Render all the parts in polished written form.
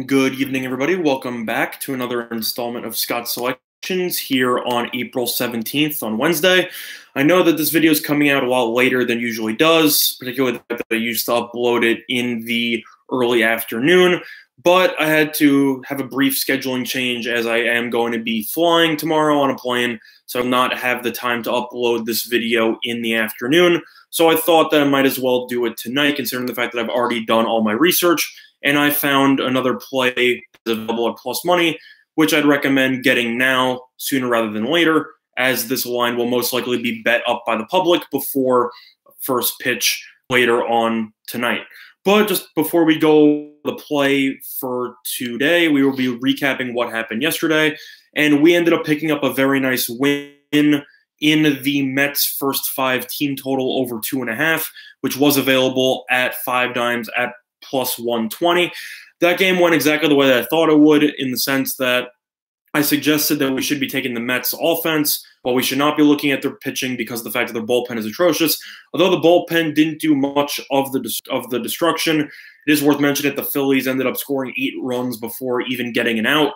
Good evening, everybody. Welcome back to another installment of Scott's Selections here on April 17th on Wednesday. I know that this video is coming out a lot later than usually does, particularly the fact that I used to upload it in the early afternoon, but I had to have a brief scheduling change as I am going to be flying tomorrow on a plane, so I'll not have the time to upload this video in the afternoon. So I thought that I might as well do it tonight, considering the fact that I've already done all my research. And I found another play available at plus money, which I'd recommend getting now sooner rather than later, as this line will most likely be bet up by the public before first pitch later on tonight. But just before we go the play for today, we will be recapping what happened yesterday, and we ended up picking up a very nice win in the Mets' first five team total over 2.5, which was available at 5 dimes at plus 120. That game went exactly the way that I thought it would, in the sense that I suggested that we should be taking the Mets offense, but we should not be looking at their pitching because of the fact that their bullpen is atrocious. Although the bullpen didn't do much of the destruction, it is worth mentioning that the Phillies ended up scoring 8 runs before even getting an out.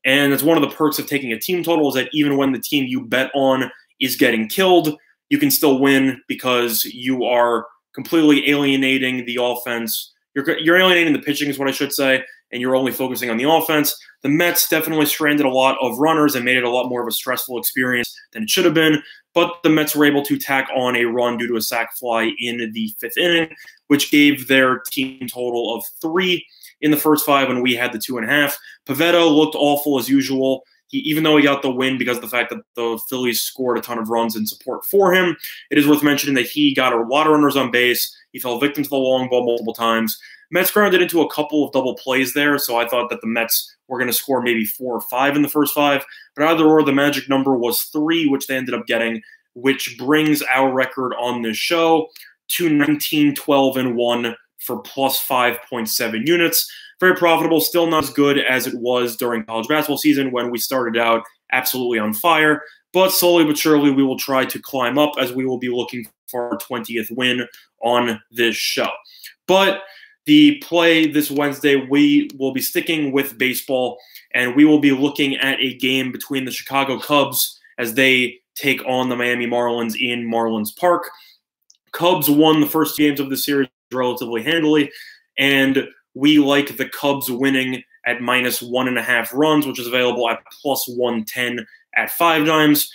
And it's one of the perks of taking a team total, is that even when the team you bet on is getting killed, you can still win because you are completely alienating the offense. You're alienating the pitching is what I should say, and you're only focusing on the offense. The Mets definitely stranded a lot of runners and made it a lot more of a stressful experience than it should have been, but the Mets were able to tack on a run due to a sac fly in the 5th inning, which gave their team total of 3 in the first 5 when we had the 2.5. Pivetta looked awful as usual. Even though he got the win because of the fact that the Phillies scored a ton of runs in support for him, it is worth mentioning that he got a lot of runners on base. He fell victim to the long ball multiple times. Mets grounded into a couple of double plays there, so I thought that the Mets were going to score maybe 4 or 5 in the first 5. But either or, the magic number was 3, which they ended up getting, which brings our record on this show to 19-12-1 for plus 5.7 units. Very profitable, still not as good as it was during college basketball season when we started out absolutely on fire. But slowly but surely, we will try to climb up as we will be looking for our 20th win on this show. But the play this Wednesday, we will be sticking with baseball, and we will be looking at a game between the Chicago Cubs as they take on the Miami Marlins in Marlins Park. Cubs won the first games of the series relatively handily, and we like the Cubs winning at minus 1.5 runs, which is available at plus 110 at 5 dimes.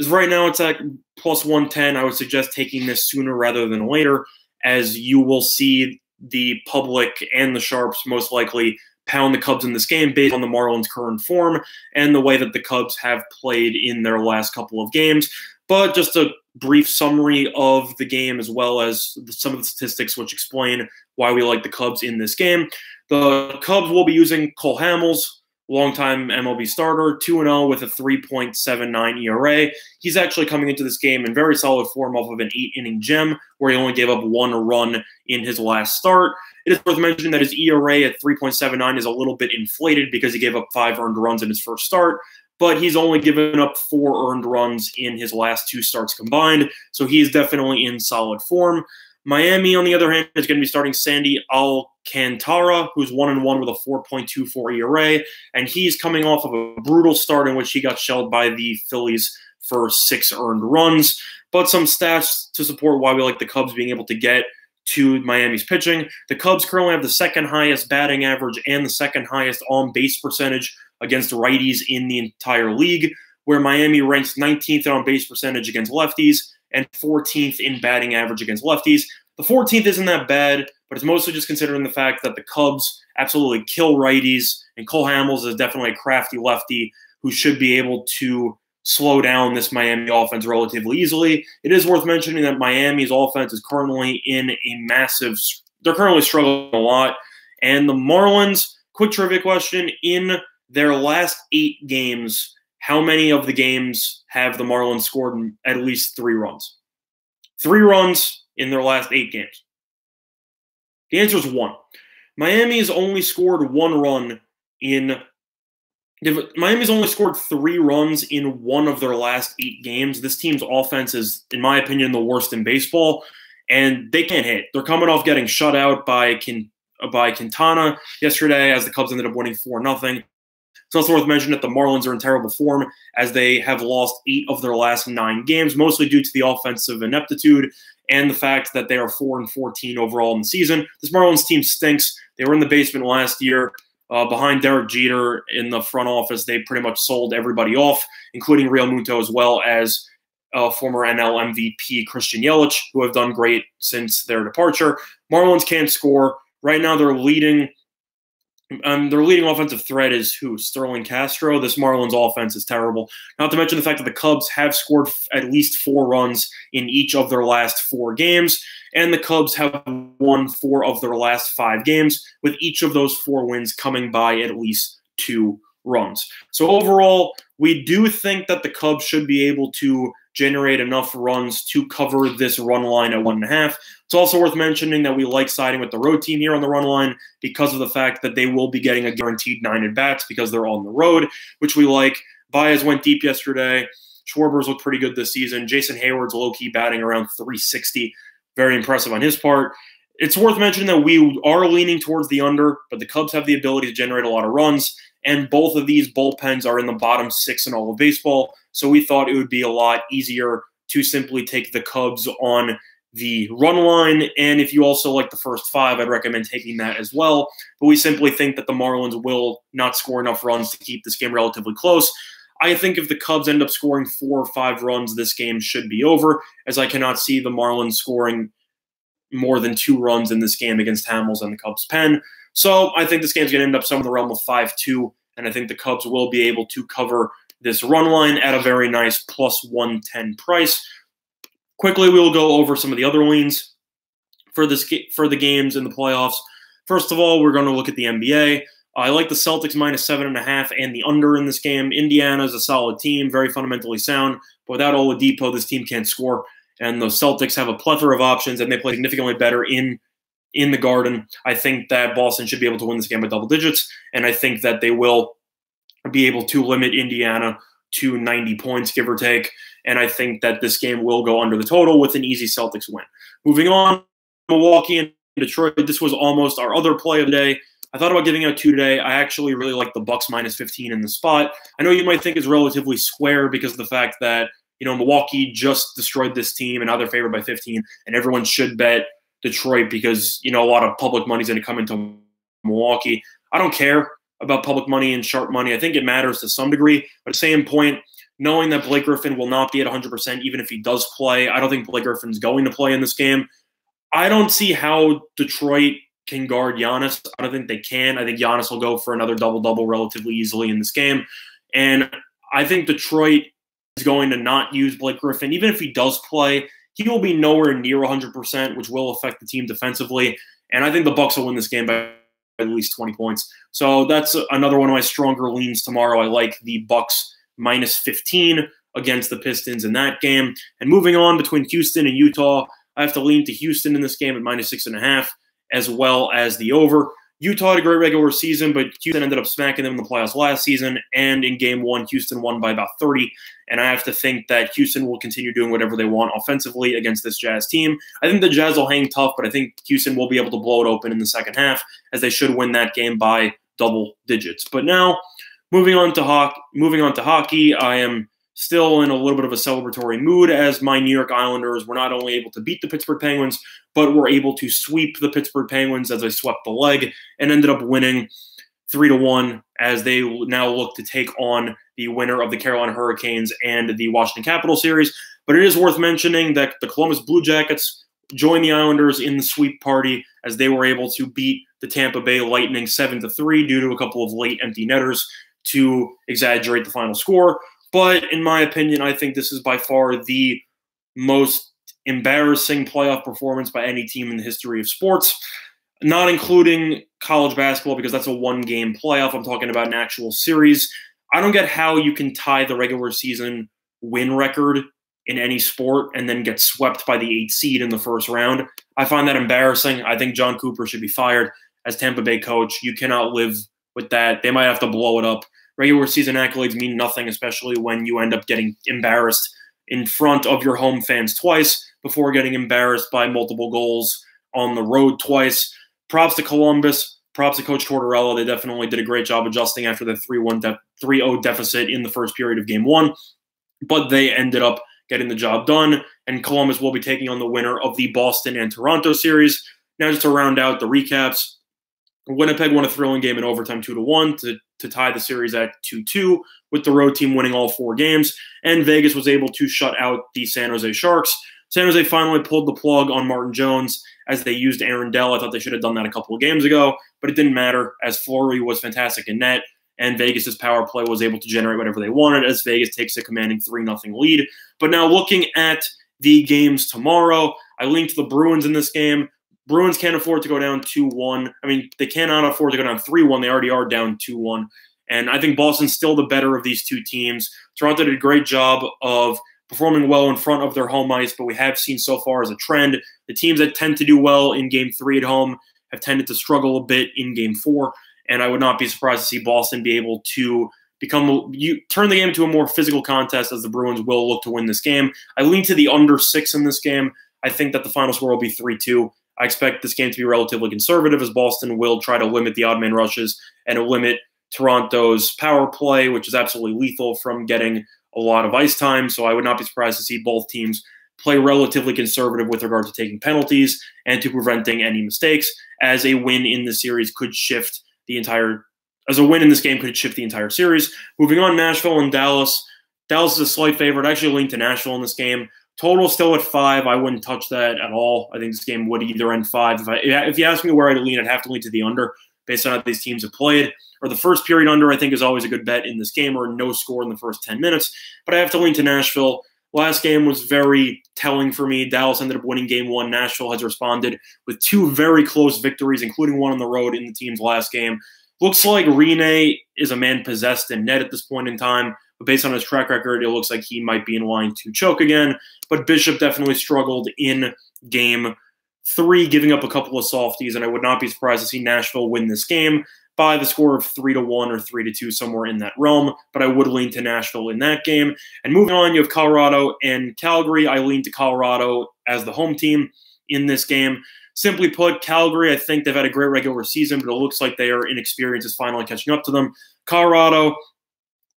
Right now it's at plus 110. I would suggest taking this sooner rather than later, as you will see the public and the sharps most likely pound the Cubs in this game based on the Marlins' current form and the way that the Cubs have played in their last couple of games. But just a brief summary of the game, as well as some of the statistics which explain why we like the Cubs in this game. The Cubs will be using Cole Hamels, longtime MLB starter, 2-0 with a 3.79 ERA. He's actually coming into this game in very solid form off of an 8-inning gem where he only gave up 1 run in his last start. It is worth mentioning that his ERA at 3.79 is a little bit inflated because he gave up 5 earned runs in his first start, but he's only given up 4 earned runs in his last 2 starts combined, so he is definitely in solid form. Miami, on the other hand, is going to be starting Sandy Alcantara, who's 1-1 with a 4.24 ERA, and he's coming off of a brutal start in which he got shelled by the Phillies for 6 earned runs. But some stats to support why we like the Cubs being able to get to Miami's pitching. The Cubs currently have the 2nd highest batting average and the 2nd highest on-base percentage against righties in the entire league, where Miami ranks 19th in on-base percentage against lefties and 14th in batting average against lefties. The 14th isn't that bad, but it's mostly just considering the fact that the Cubs absolutely kill righties, and Cole Hamels is definitely a crafty lefty who should be able to slow down this Miami offense relatively easily. It is worth mentioning that Miami's offense is currently in a massive – they're currently struggling a lot. And the Marlins, quick trivia question, in their last 8 games – how many of the games have the Marlins scored at least 3 runs? 3 runs in their last 8 games. The answer is 1. Miami has only scored 1 run in – Miami's only scored 3 runs in 1 of their last 8 games. This team's offense is, in my opinion, the worst in baseball, and they can't hit. They're coming off getting shut out by by Quintana yesterday as the Cubs ended up winning 4-0. It's also worth mentioning that the Marlins are in terrible form as they have lost 8 of their last 9 games, mostly due to the offensive ineptitude and the fact that they are 4-14 overall in the season. This Marlins team stinks. They were in the basement last year behind Derek Jeter in the front office. They pretty much sold everybody off, including Real Muto as well as former NL MVP Christian Yelich, who have done great since their departure. Marlins can't score. Right now their leading offensive threat is who? Sterling Castro. This Marlins offense is terrible. Not to mention the fact that the Cubs have scored at least 4 runs in each of their last 4 games, and the Cubs have won 4 of their last 5 games, with each of those 4 wins coming by at least 2 runs. So overall, we do think that the Cubs should be able to generate enough runs to cover this run line at 1.5. It's also worth mentioning that we like siding with the road team here on the run line because of the fact that they will be getting a guaranteed 9 at-bats because they're on the road, which we like. Baez went deep yesterday. Schwarber's looked pretty good this season. Jason Hayward's low-key batting around 360. Very impressive on his part. It's worth mentioning that we are leaning towards the under, but the Cubs have the ability to generate a lot of runs, and both of these bullpens are in the bottom 6 in all of baseball, so we thought it would be a lot easier to simply take the Cubs on the run line, and if you also like the first 5, I'd recommend taking that as well, but we simply think that the Marlins will not score enough runs to keep this game relatively close. I think if the Cubs end up scoring 4 or 5 runs, this game should be over, as I cannot see the Marlins scoring more than 2 runs in this game against Hamels and the Cubs' pen. So I think this game's going to end up somewhere in the realm of 5-2, and I think the Cubs will be able to cover this run line at a very nice plus 110 price. Quickly, we will go over some of the other leans for the games in the playoffs. First of all, we're going to look at the NBA. I like the Celtics minus 7.5 and the under in this game. Indiana is a solid team, very fundamentally sound, but without Oladipo, this team can't score. And the Celtics have a plethora of options, and they play significantly better in the Garden. I think that Boston should be able to win this game by double digits, and I think that they will be able to limit Indiana to 90 points, give or take, and I think that this game will go under the total with an easy Celtics win. Moving on, Milwaukee and Detroit. This was almost our other play of the day. I thought about giving out 2 today. I actually really like the Bucks minus 15 in the spot. I know you might think it's relatively square because of the fact that, you know, Milwaukee just destroyed this team and now they're favored by 15, and everyone should bet Detroit because, you know, a lot of public money is going to come into Milwaukee. I don't care about public money and sharp money. I think it matters to some degree, but at the same point, knowing that Blake Griffin will not be at 100% even if he does play, I don't think Blake Griffin's going to play in this game. I don't see how Detroit can guard Giannis. I don't think they can. I think Giannis will go for another double-double relatively easily in this game. And I think Detroit is going to not use Blake Griffin. Even if he does play, he will be nowhere near 100%, which will affect the team defensively. And I think the Bucks will win this game by at least 20 points. So that's another one of my stronger leans tomorrow. I like the Bucks minus 15 against the Pistons in that game. And moving on between Houston and Utah, I have to lean to Houston in this game at minus 6.5, as well as the over. Utah had a great regular season, but Houston ended up smacking them in the playoffs last season, and in Game 1, Houston won by about 30, and I have to think that Houston will continue doing whatever they want offensively against this Jazz team. I think the Jazz will hang tough, but I think Houston will be able to blow it open in the second half, as they should win that game by double digits. But now, moving on to hockey, I am still in a little bit of a celebratory mood as my New York Islanders were not only able to beat the Pittsburgh Penguins, but were able to sweep the Pittsburgh Penguins as they swept the leg and ended up winning 3-1 as they now look to take on the winner of the Carolina Hurricanes and the Washington Capitals series. But it is worth mentioning that the Columbus Blue Jackets joined the Islanders in the sweep party as they were able to beat the Tampa Bay Lightning 7-3 due to a couple of late empty netters to exaggerate the final score. But in my opinion, I think this is by far the most embarrassing playoff performance by any team in the history of sports, not including college basketball because that's a one-game playoff. I'm talking about an actual series. I don't get how you can tie the regular season win record in any sport and then get swept by the 8th seed in the first round. I find that embarrassing. I think John Cooper should be fired as Tampa Bay coach. You cannot live with that. They might have to blow it up. Regular season accolades mean nothing, especially when you end up getting embarrassed in front of your home fans twice before getting embarrassed by multiple goals on the road twice. props to Columbus. Props to Coach Tortorella. They definitely did a great job adjusting after the 3-0 deficit in the first period of Game 1. But they ended up getting the job done, and Columbus will be taking on the winner of the Boston and Toronto series. Now, just to round out the recaps, Winnipeg won a thrilling game in overtime 2-1 to tie the series at 2-2, with the road team winning all 4 games, and Vegas was able to shut out the San Jose Sharks. San Jose finally pulled the plug on Martin Jones as they used Aaron Dell. I thought they should have done that a couple of games ago, but it didn't matter as Fleury was fantastic in net, and Vegas' power play was able to generate whatever they wanted as Vegas takes a commanding 3-0 lead. But now looking at the games tomorrow, I lean to the Bruins in this game. Bruins can't afford to go down 2-1. I mean, they cannot afford to go down 3-1. They already are down 2-1. And I think Boston's still the better of these two teams. Toronto did a great job of performing well in front of their home ice, but we have seen so far as a trend, the teams that tend to do well in Game 3 at home have tended to struggle a bit in Game 4. And I would not be surprised to see Boston be able to turn the game into a more physical contest as the Bruins will look to win this game. I lean to the under 6 in this game. I think that the final score will be 3-2. I expect this game to be relatively conservative as Boston will try to limit the odd man rushes and limit Toronto's power play, which is absolutely lethal from getting a lot of ice time. So I would not be surprised to see both teams play relatively conservative with regard to taking penalties and to preventing any mistakes, as a win in the series could shift the entire series. Moving on, Nashville and Dallas. Dallas is a slight favorite. I actually lean to Nashville in this game. Total still at 5. I wouldn't touch that at all. I think this game would either end 5. If you ask me where I'd lean, I'd have to lean to the under based on how these teams have played. Or the first period under, I think, is always a good bet in this game, or no score in the first 10 minutes. But I have to lean to Nashville. Last game was very telling for me. Dallas ended up winning Game 1. Nashville has responded with 2 very close victories, including one on the road in the team's last game. Looks like Rinne is a man possessed in net at this point in time, but based on his track record, it looks like he might be in line to choke again. But Bishop definitely struggled in Game 3, giving up a couple of softies, and I would not be surprised to see Nashville win this game by the score of 3-1 or 3-2, somewhere in that realm, but I would lean to Nashville in that game. And moving on, you have Colorado and Calgary. I lean to Colorado as the home team in this game. Simply put, Calgary, I think they've had a great regular season, but it looks like their inexperience is finally catching up to them. Colorado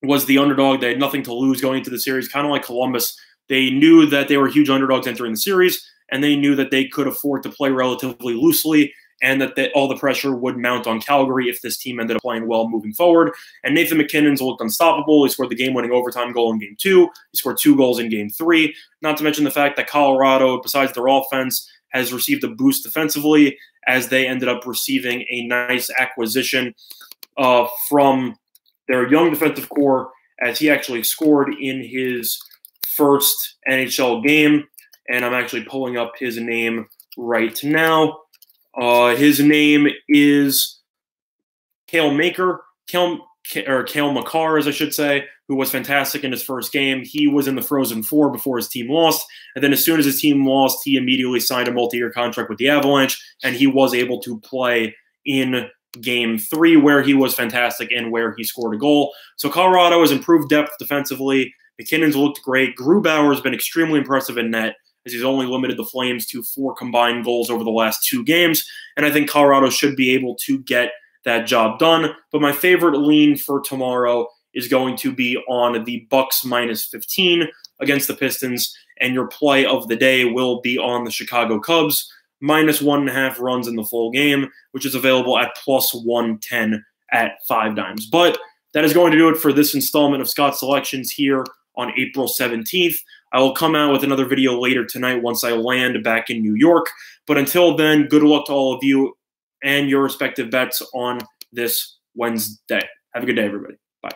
was the underdog. They had nothing to lose going into the series, kind of like Columbus. They knew that they were huge underdogs entering the series, and they knew that they could afford to play relatively loosely and that all the pressure would mount on Calgary if this team ended up playing well moving forward. And Nathan McKinnon's looked unstoppable. He scored the game-winning overtime goal in Game 2. He scored 2 goals in Game 3. Not to mention the fact that Colorado, besides their offense, has received a boost defensively as they ended up receiving a nice acquisition from their young defensive core, as he actually scored in his first NHL game. And I'm actually pulling up his name right now. His name is Cale Makar, as I should say, who was fantastic in his first game. He was in the Frozen Four before his team lost, and then as soon as his team lost, he immediately signed a multi-year contract with the Avalanche, and he was able to play in Game 3, where he was fantastic and where he scored a goal. So Colorado has improved depth defensively. McKinnon's looked great. Grubauer has been extremely impressive in net, as he's only limited the Flames to 4 combined goals over the last 2 games. And I think Colorado should be able to get that job done. But my favorite lean for tomorrow is going to be on the Bucks -15 against the Pistons. And your play of the day will be on the Chicago Cubs -1.5 runs in the full game, which is available at +110 at 5 dimes. But that is going to do it for this installment of Scott's Selections here on April 17th. I will come out with another video later tonight once I land back in New York. But until then, good luck to all of you and your respective bets on this Wednesday. Have a good day, everybody. Bye.